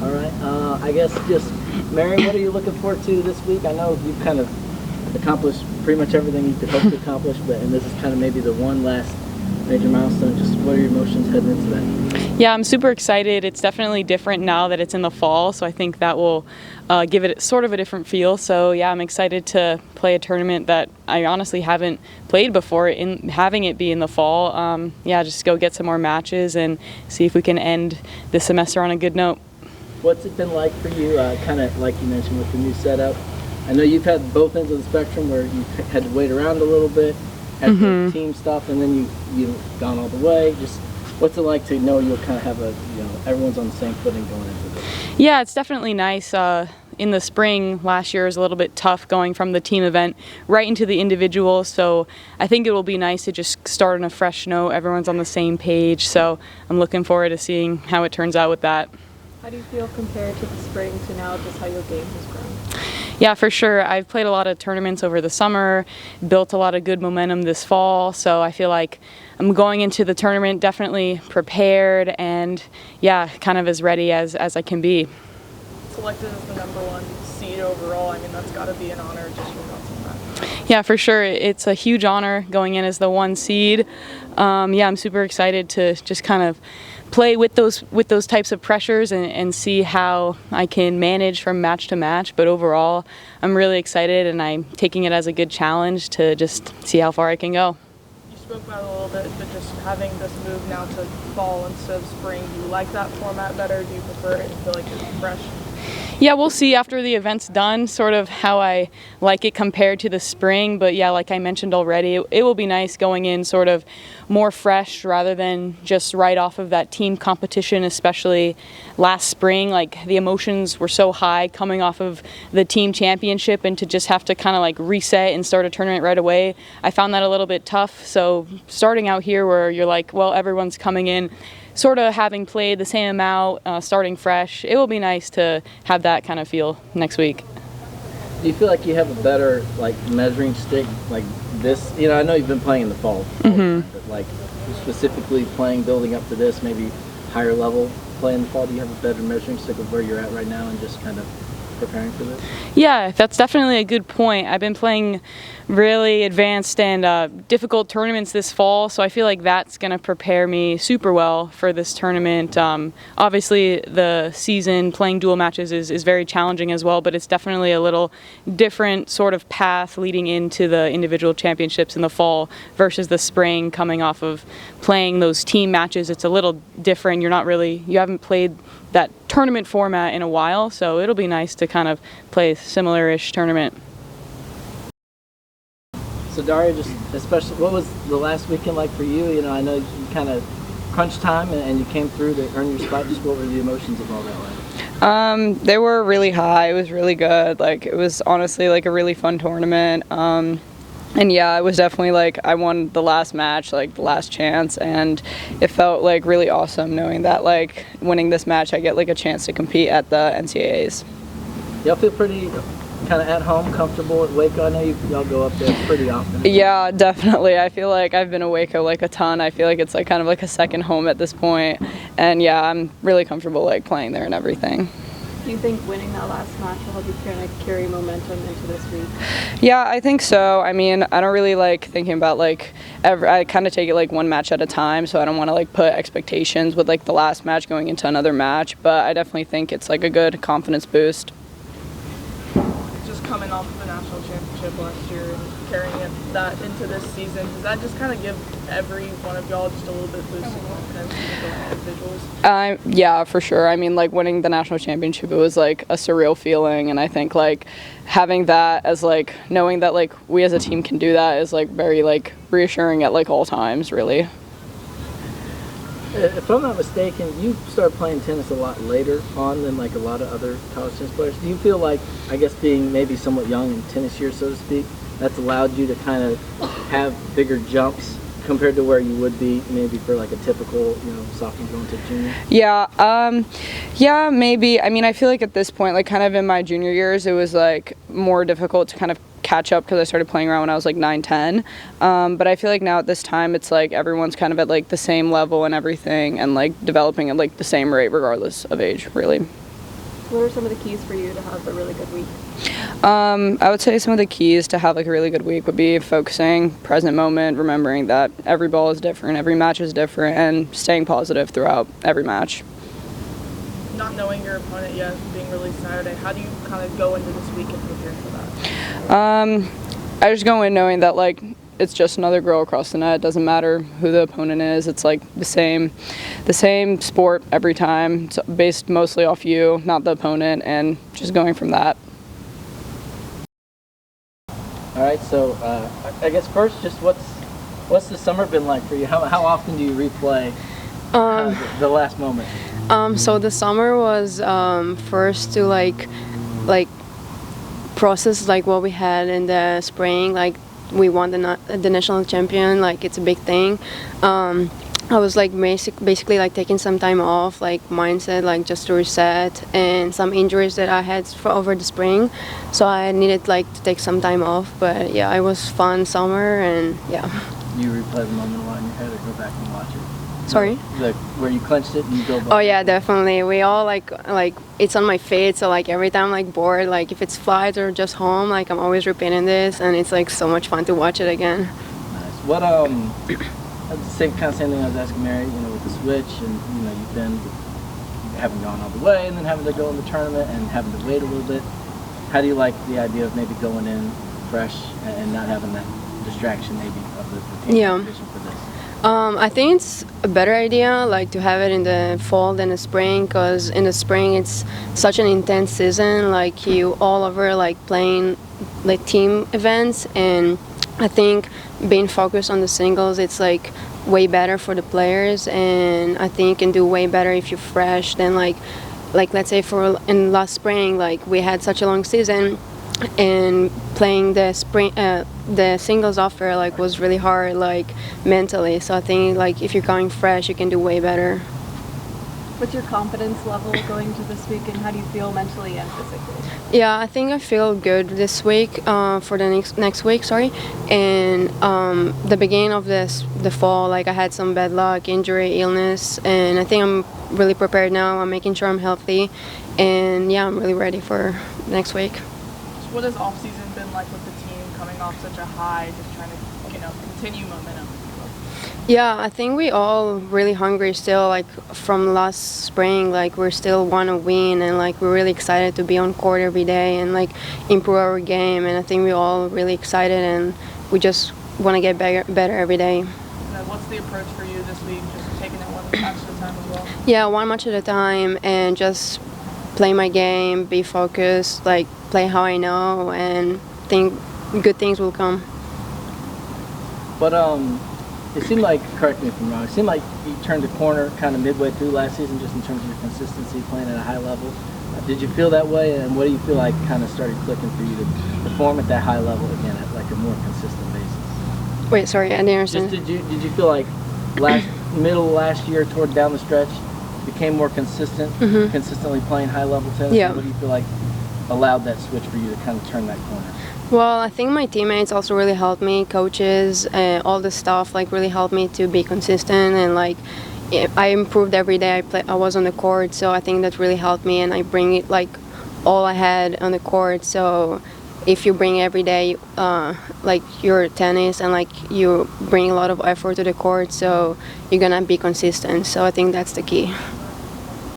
All right. I guess just, Mary, what are you looking forward to this week? I know you've kind of accomplished pretty much everything you could hope to accomplish, and this is kind of maybe the one last major milestone. Just what are your emotions heading into that? Yeah, I'm super excited. It's definitely different now that it's in the fall, so I think that will give it sort of a different feel. So yeah, I'm excited to play a tournament that I honestly haven't played before, in having it be in the fall. Yeah, just go get some more matches and see if we can end the semester on a good note. What's it been like for you, kind of like you mentioned with the new setup? I know you've had both ends of the spectrum where you've had to wait around a little bit, had the team stuff, and then you've gone all the way. Just what's it like to know you'll kind of have everyone's on the same footing going into this? Yeah, it's definitely nice. In the spring, last year was a little bit tough going from the team event right into the individual, so I think it will be nice to just start on a fresh note. Everyone's on the same page, so I'm looking forward to seeing how it turns out with that. How do you feel compared to the spring to now, just how your game has grown? Yeah, for sure. I've played a lot of tournaments over the summer, built a lot of good momentum this fall, so I feel like I'm going into the tournament definitely prepared and, yeah, kind of as ready as I can be. Selected as the #1 seed overall, I mean, that's got to be an honor. Just your thoughts on that? Yeah, for sure. It's a huge honor going in as the 1 seed. Yeah, I'm super excited to just kind of play with those types of pressures and see how I can manage from match to match. But overall, I'm really excited and I'm taking it as a good challenge to just see how far I can go. You spoke about it a little bit, but just having this move now to fall instead of spring, do you like that format better? Do you prefer it and feel like it's fresh? Yeah, we'll see after the event's done sort of how I like it compared to the spring, but yeah, like I mentioned already, it will be nice going in sort of more fresh rather than just right off of that team competition, especially last spring. Like the emotions were so high coming off of the team championship, and to just have to kind of like reset and start a tournament right away, I found that a little bit tough. So starting out here where you're like, well, everyone's coming in sort of having played the same amount, starting fresh, it will be nice to have that kind of feel next week. Do you feel like you have a better measuring stick like this? I know you've been playing in the fall, but like specifically building up to this, maybe higher level play in the fall. Do you have a better measuring stick of where you're at right now and just kind of preparing for this? Yeah, that's definitely a good point. I've been playing really advanced and difficult tournaments this fall, so I feel like that's going to prepare me super well for this tournament. Obviously, the season playing dual matches is very challenging as well, but it's definitely a little different sort of path leading into the individual championships in the fall versus the spring coming off of playing those team matches. It's a little different. You haven't played that tournament format in a while, so it'll be nice to kind of play a similar-ish tournament. So Daria, just especially, what was the last weekend like for you? I know you kind of crunched time and you came through to earn your spot. Just what were the emotions of all that like? They were really high. It was really good. It was honestly a really fun tournament. And yeah, it was definitely I won the last match, the last chance, and it felt really awesome knowing that winning this match I get a chance to compete at the NCAAs. Y'all feel pretty kind of at home, comfortable at Waco? I know y'all go up there pretty often. Yeah, definitely. I feel like I've been to Waco a ton. I feel like it's kind of a second home at this point. And yeah, I'm really comfortable playing there and everything. Do you think winning that last match will help you kind of carry momentum into this week? Yeah, I think so. I mean, I don't really thinking about I kind of take it one match at a time, so I don't want to put expectations with the last match going into another match, but I definitely think it's a good confidence boost. Coming off of the national championship last year and carrying that into this season, does that just kind of give every one of y'all just a little bit boost of confidence in individuals? Yeah, for sure. I mean, winning the national championship, it was a surreal feeling, and I think having that as knowing that we as a team can do that is very reassuring at all times, really. If I'm not mistaken, you started playing tennis a lot later on than a lot of other college tennis players. Do you feel I guess being maybe somewhat young in tennis years, so to speak, that's allowed you to kind of have bigger jumps compared to where you would be maybe for a typical, sophomore going to junior? Yeah, maybe. I mean, I feel at this point, kind of in my junior years, it was more difficult to kind of catch up because I started playing around when I was 9, 10. But I feel now at this time it's everyone's kind of at the same level and everything, and developing at the same rate regardless of age, really. What are some of the keys for you to have a really good week? I would say some of the keys to have like a really good week would be focusing, present moment, remembering that every ball is different, every match is different, and staying positive throughout every match. Not knowing your opponent yet, being released Saturday, how do you kind of go into this week and prepare for that? I just go in knowing that like it's just another girl across the net. It doesn't matter who the opponent is. It's like the same sport every time. It's based mostly off you, not the opponent, and just going from that. All right, so I guess first, just what's the summer been like for you? How often do you replay the last moment? So the summer was first to like process like what we had in the spring. Like we won the national champion. Like it's a big thing. I was like basically like taking some time off, like mindset, like just to reset, and some injuries that I had over the spring, so I needed like to take some time off. But yeah, it was fun summer, and yeah. You replay the moment a lot in your head, or go back and watch it? Sorry? Like where you clenched it and you go back? Oh yeah, definitely. We all like it's on my feed, so like every time I'm like bored, like if it's flight or just home, like I'm always repeating this, and it's like so much fun to watch it again. Nice. What same thing I was asking Mary. With the switch, and you haven't gone all the way, and then having to go in the tournament and having to wait a little bit. How do you like the idea of maybe going in fresh and not having that distraction maybe of the team competition for this? I think it's a better idea, like to have it in the fall than the spring, because in the spring it's such an intense season, like you all over like playing like team events, and I think being focused on the singles, it's like way better for the players, and I think you can do way better if you're fresh than like let's say in last spring, like we had such a long season, and playing the singles offer like was really hard like mentally. So I think like if you're going fresh, you can do way better. What's your confidence level going to this week, and how do you feel mentally and physically? Yeah, I think I feel good this week for the next week. Sorry, and the beginning of the fall, like I had some bad luck, injury, illness, and I think I'm really prepared now. I'm making sure I'm healthy, and yeah, I'm really ready for next week. So what has off season been like with the team coming off such a high, just trying to continue momentum? Yeah, I think we all really hungry still, like from last spring, like we're still want to win, and like we're really excited to be on court every day and like improve our game, and I think we're all really excited, and we just want to get better every day. And what's the approach for you this week, just taking it one match at a time as well? Yeah, one match at a time, and just play my game, be focused, like play how I know, and think good things will come. But it seemed like, correct me if I'm wrong, it seemed like you turned a corner kind of midway through last season just in terms of your consistency playing at a high level. Did you feel that way, and what do you feel like kind of started clicking for you to perform at that high level again at like a more consistent basis? Wait, sorry, I didn't understand. Just did you feel like middle of last year toward down the stretch became more consistent, consistently playing high level tennis? Yeah. What do you feel like allowed that switch for you to kind of turn that corner? Well, I think my teammates also really helped me, coaches, all the stuff like really helped me to be consistent, and like I improved every day I was on the court, so I think that really helped me, and I bring it like all I had on the court. So if you bring every day like your tennis, and like you bring a lot of effort to the court, so you're gonna be consistent. So I think that's the key.